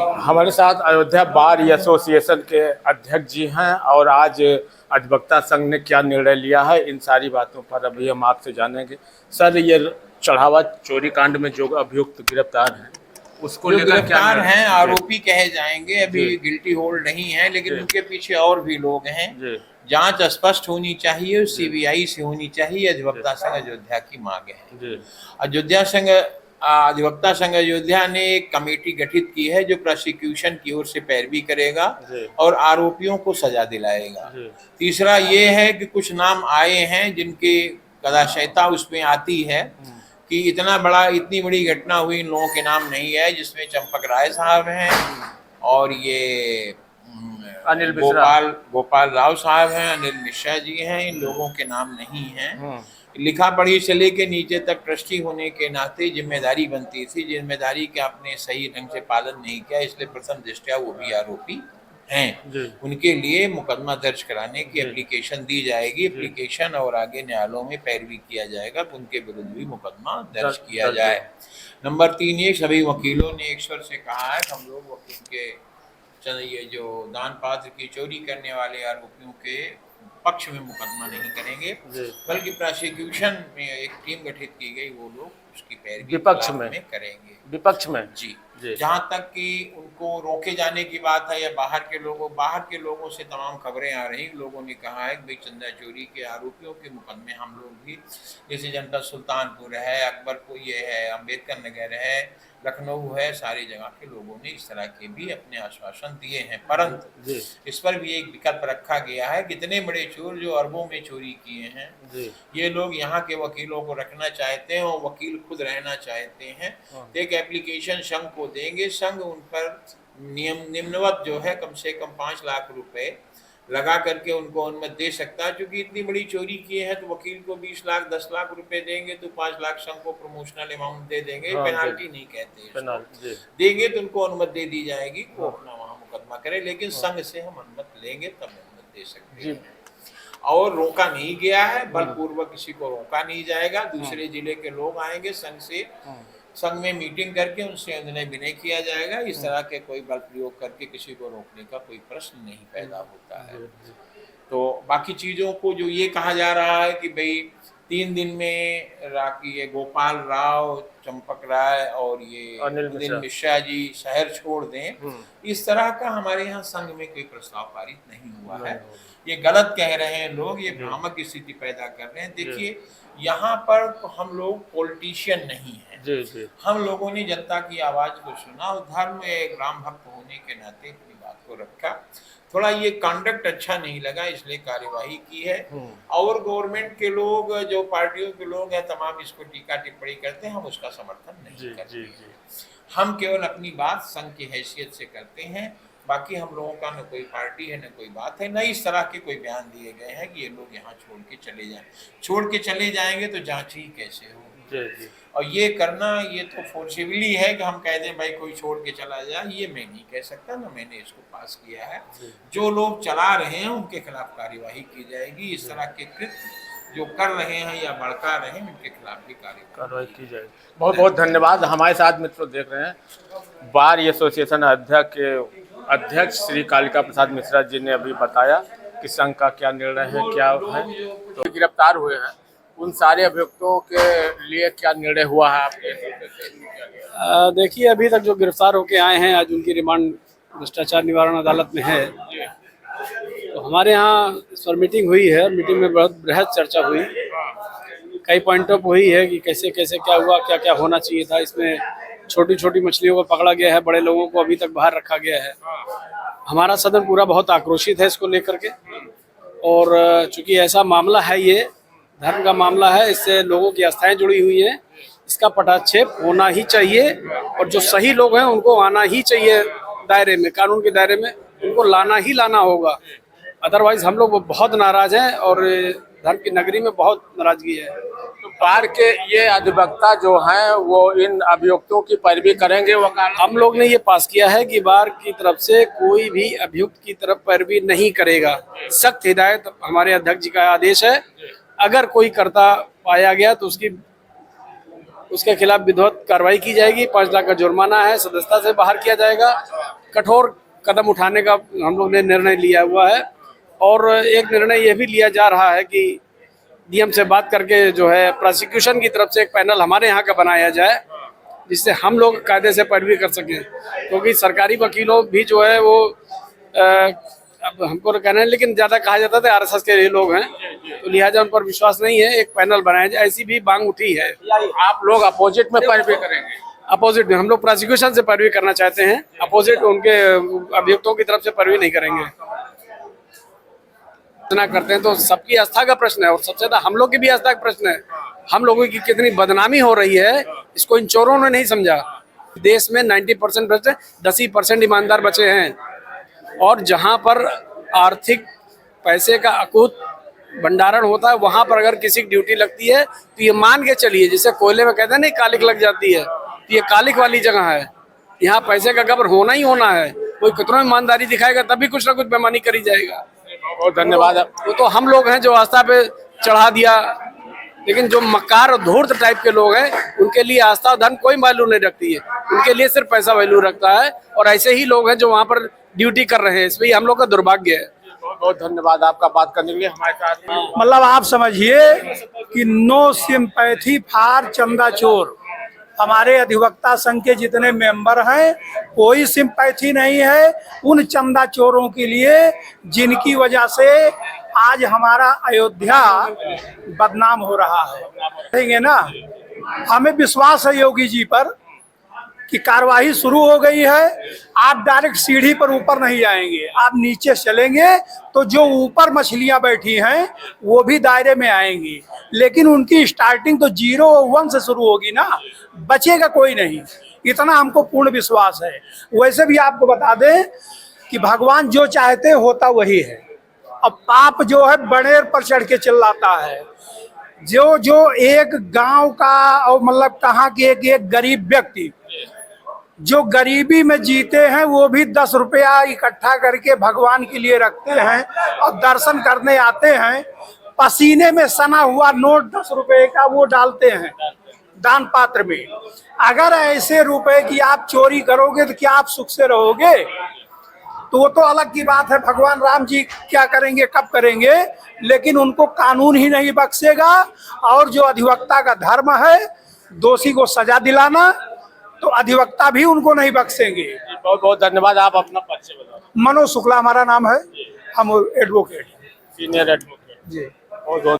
हमारे साथ Ayodhya bar association के अध्यक्ष जी हैं और आज अधिवक्ता संघ ने क्या निर्णय लिया है, इन सारी बातों पर अभी हम आपसे जानेंगे। सर, ये चढ़ावा चोरी कांड में जो अभियुक्त गिरफ्तार हैं उसको जो लेकर क्या गिरफ्तार निर्णय? हैं आरोपी कहे जाएंगे, अभी जी। गिल्टी होल्ड नहीं है, लेकिन जी। उनके पीछे और भी लोग हैं। जी। जांच स्पष्ट होनी चाहिए, जी। सीबीआई से होनी चाहिए। जी। अधिवक्ता संघ अयोध्या की मांग है। जी। अधिवक्ता संघ अयोध्या ने एक कमेटी गठित की है जो प्रोसिक्यूशन की ओर से पैरवी करेगा जी। और आरोपियों को सजा दिलाएगा। जी। तीसरा ये है कि कुछ नाम आए हैं जिनकी कदाशयता उसमें आती है कि इतनी बड़ी घटना हुई, इन लोगों के नाम नहीं है, जिसमें चंपक राय साहब हैं और ये अनिल मिश्रा, गोपाल राव साहब हैं, अनिल मिश्रा जी हैं। इन लोगों के नाम नहीं हैं। लिखा पढ़ी से लेके नीचे तक ट्रस्टी होने के नाते जिम्मेदारी बनती थी, जिम्मेदारी के आपने सही ढंग से पालन नहीं किया, इसलिए प्रथम दृष्टया वो भी आरोपी हैं। उनके लिए मुकदमा दर्ज कराने की एप्लीकेशन दी जाएगी। एप्लीकेशन और आगे न्यायालयों में पैरवी किया जाएगा तो उनके विरुद्ध भी मुकदमा दर्ज किया जाए। नंबर 3, ये सभी वकीलों ने एक स्वर से कहा है कि हम लोग वकील के ये जो दान पात्र की चोरी करने वाले आरोपियों के पक्ष में मुकदमा नहीं करेंगे, बल्कि प्रोसिक्यूशन में एक टीम गठित की गई, वो लोग उसकी पैरवी विपक्ष में करेंगे। विपक्ष में जी। जहाँ तक कि उनको रोके जाने की बात है या बाहर के लोगों से तमाम खबरें आ रही, लोगों ने कहा है कि भाई चंदा चोरी के आरोपियों के मुकदमे हम लोग भी, जैसे जनपद सुल्तानपुर है, अकबरपुर ये है, अम्बेडकर नगर है, लखनऊ है, सारी जगह के लोगों ने इस तरह के भी अपने आश्वासन दिए हैं। परंतु इस पर भी एक विकल्प रखा गया है। कितने बड़े चोर जो अरबों में चोरी किए हैं, ये लोग यहाँ के वकीलों को रखना चाहते हैं और वकील खुद रहना चाहते हैं। एक एप्लीकेशन संघ को देंगे, संघ उन पर निम्नवत जो है कम से कम 5 लाख रुपए लगा करके उनको अनुमति दे सकता है। क्योंकि इतनी बड़ी चोरी किए हैं तो वकील को 20 लाख 10 लाख रुपए देंगे तो 5 लाख संघ को प्रमोशनल अमाउंट दे देंगे। पेनाल्टी नहीं कहते, देंगे तो उनको अनुमति दे दी जाएगी, वो अपना वहाँ मुकदमा करे, लेकिन संघ से हम अनुमति लेंगे तब अनुमति दे सकते हैं। और रोका नहीं गया है, बलपूर्वक किसी को रोका नहीं जाएगा। दूसरे जिले के लोग आएंगे संघ से, संघ में मीटिंग करके उनसे निर्णय विनय किया जाएगा। इस तरह के कोई बल प्रयोग करके किसी को रोकने का कोई प्रश्न नहीं पैदा होता है। तो बाकी चीज़ों को जो ये कहा जा रहा है कि भाई 3 दिन में ये गोपाल राव, चंपक राय और ये अनिल मिश्रा जी शहर छोड़ दें, इस तरह का हमारे यहाँ संघ में कोई प्रस्ताव पारित नहीं हुआ है। ये गलत कह रहे हैं लोग, ये भ्रामक स्थिति पैदा कर रहे हैं। देखिए, यहाँ पर तो हम लोग पॉलिटिशियन नहीं हैं। हम लोगों ने जनता की आवाज को सुना और धर्म एक राम भक्त होने के नाते अपनी बात को रखा। थोड़ा ये कंडक्ट अच्छा नहीं लगा, इसलिए कार्यवाही की है। और गवर्नमेंट के लोग, जो पार्टियों के लोग हैं, तमाम इसको टीका टिप्पणी करते हैं, हम उसका समर्थन नहीं करते। हम केवल अपनी बात संघ की हैसियत से करते हैं। बाकी हम लोगों का न कोई पार्टी है, न कोई बात है, न इस तरह के कोई बयान दिए गए हैं कि ये लोग यहाँ छोड़ के चले जाएं। छोड़ के चले जाएंगे तो जांच ही कैसे हो। और ये करना, ये तो फोर्सिबली है कि हम कह दें भाई कोई छोड़ के चला जाए, ये मैं नहीं कह सकता, ना मैंने इसको पास किया है। जो लोग चला रहे हैं उनके खिलाफ कार्यवाही की जाएगी। इस तरह के कृत्य जो कर रहे हैं या भड़का रहे हैं, उनके खिलाफ भी कार्रवाई की जाएगी। बहुत बहुत धन्यवाद। हमारे साथ मित्रों देख रहे हैं बार एसोसिएशन अध्यक्ष श्री कालिका प्रसाद मिश्रा जी ने अभी बताया कि संघ का क्या निर्णय है, क्या है। तो गिरफ्तार हुए हैं, उन सारे अभियुक्तों के लिए क्या निर्णय हुआ है आपके? देखिए, अभी तक जो गिरफ्तार होके आए हैं, आज उनकी रिमांड भ्रष्टाचार निवारण अदालत में है। तो हमारे यहाँ इस पर मीटिंग हुई है। मीटिंग में बहुत बृहद चर्चा हुई, कई पॉइंट ऑफ हुई है कि कैसे कैसे क्या हुआ, क्या क्या होना चाहिए था। इसमें छोटी छोटी मछलियों को पकड़ा गया है, बड़े लोगों को अभी तक बाहर रखा गया है। हमारा सदन पूरा बहुत आक्रोशित है इसको लेकर के, और चूंकि ऐसा मामला है, ये धर्म का मामला है, इससे लोगों की आस्थाएं जुड़ी हुई हैं, इसका पटाक्षेप होना ही चाहिए। और जो सही लोग हैं उनको आना ही चाहिए दायरे में, कानून के दायरे में उनको लाना होगा। अदरवाइज हम लोग बहुत नाराज हैं और धर्म की नगरी में बहुत नाराजगी है। तो बार के ये अधिवक्ता जो हैं वो इन अभियुक्तों की पैरवी करेंगे। हम लोग ने ये पास किया है कि बार की तरफ से कोई भी अभियुक्त की तरफ पैरवी नहीं करेगा। सख्त हिदायत हमारे अध्यक्ष जी का आदेश है। अगर कोई करता पाया गया तो उसके खिलाफ विधिवत कार्रवाई की जाएगी। 5 लाख का जुर्माना है, सदस्यता से बाहर किया जाएगा कठोर कदम उठाने का हम लोग ने निर्णय लिया हुआ है। और एक निर्णय यह भी लिया जा रहा है कि डीएम से बात करके जो है प्रोसिक्यूशन की तरफ से एक पैनल हमारे यहाँ का बनाया जाए, जिससे हम लोग कायदे से पैरवी कर सकें। क्योंकि सरकारी वकीलों भी जो है वो अब हमको तो कहना है, लेकिन ज़्यादा कहा जाता था आरएसएस के ये लोग हैं, तो लिहाजा उन पर विश्वास नहीं है। एक पैनल बनाया जाए, ऐसी भी मांग उठी है। आप लोग अपोजिट में पैरवी करेंगे? अपोजिट में हम लोग प्रोसिक्यूशन से पैरवी करना चाहते हैं, अपोजिट उनके अभियुक्तों की तरफ से पैरवी नहीं करेंगे। इतना करते हैं तो सबकी आस्था का प्रश्न है, और सबसे ज्यादा हम लोग की भी आस्था का प्रश्न है। हम लोगों की कितनी बदनामी हो रही है, इसको इन चोरों ने नहीं समझा। देश में 90% बचे, 10% ईमानदार बचे हैं। और जहां पर आर्थिक पैसे का अकूत भंडारण होता है, वहां पर अगर किसी की ड्यूटी लगती है तो ये मान के चलिए, जैसे कोयले में कहते हैं नहीं कालिक लग जाती है, तो ये कालिक वाली जगह है। यहाँ पैसे का गबन होना ही होना है। कोई कितना ईमानदारी दिखाएगा तभी कुछ ना कुछ बेईमानी करी जाएगा। बहुत धन्यवाद। वो तो हम लोग हैं जो आस्था पे चढ़ा दिया, लेकिन जो मक्कार और धूर्त टाइप के लोग हैं उनके लिए आस्था और धन कोई वैल्यू नहीं रखती है, उनके लिए सिर्फ पैसा वैल्यू रखता है। और ऐसे ही लोग हैं जो वहाँ पर ड्यूटी कर रहे हैं, इसलिए हम लोग का दुर्भाग्य है। बहुत बहुत धन्यवाद आपका बात करने के लिए हमारे साथ। मतलब आप समझिए कि नो सिंपैथी फॉर चंदा चोर। हमारे अधिवक्ता संघ के जितने मेंबर हैं, कोई सिंपैथी नहीं है उन चंदा चोरों के लिए जिनकी वजह से आज हमारा अयोध्या बदनाम हो रहा है। देखेंगे ना, हमें विश्वास है योगी जी पर कि कार्रवाई शुरू हो गई है। आप डायरेक्ट सीढ़ी पर ऊपर नहीं जाएंगे, आप नीचे चलेंगे तो जो ऊपर मछलियां बैठी हैं वो भी दायरे में आएंगी, लेकिन उनकी स्टार्टिंग तो 0 और 1 से शुरू होगी ना, बचेगा कोई नहीं, इतना हमको पूर्ण विश्वास है। वैसे भी आपको बता दें कि भगवान जो चाहते होता वही है। अब पाप जो है बड़ेर पर चढ़ के चिल्लाता है। जो एक गांव का और मतलब कहाँ के एक गरीब व्यक्ति जो गरीबी में जीते हैं, वो भी 10 रुपया इकट्ठा करके भगवान के लिए रखते हैं और दर्शन करने आते हैं। पसीने में सना हुआ नोट 10 रुपए का वो डालते हैं दान पात्र में। अगर ऐसे रुपए की आप चोरी करोगे तो क्या आप सुख से रहोगे? तो वो तो अलग की बात है, भगवान राम जी क्या करेंगे कब करेंगे, लेकिन उनको कानून ही नहीं बख्शेगा। और जो अधिवक्ता का धर्म है दोषी को सजा दिलाना, तो अधिवक्ता भी उनको नहीं बख्शेंगे। बहुत बहुत धन्यवाद। आप अपना परिचय बताओ। मनोज शुक्ला हमारा नाम है, हम एडवोकेट हैं। सीनियर एडवोकेट जी। बहुत बहुत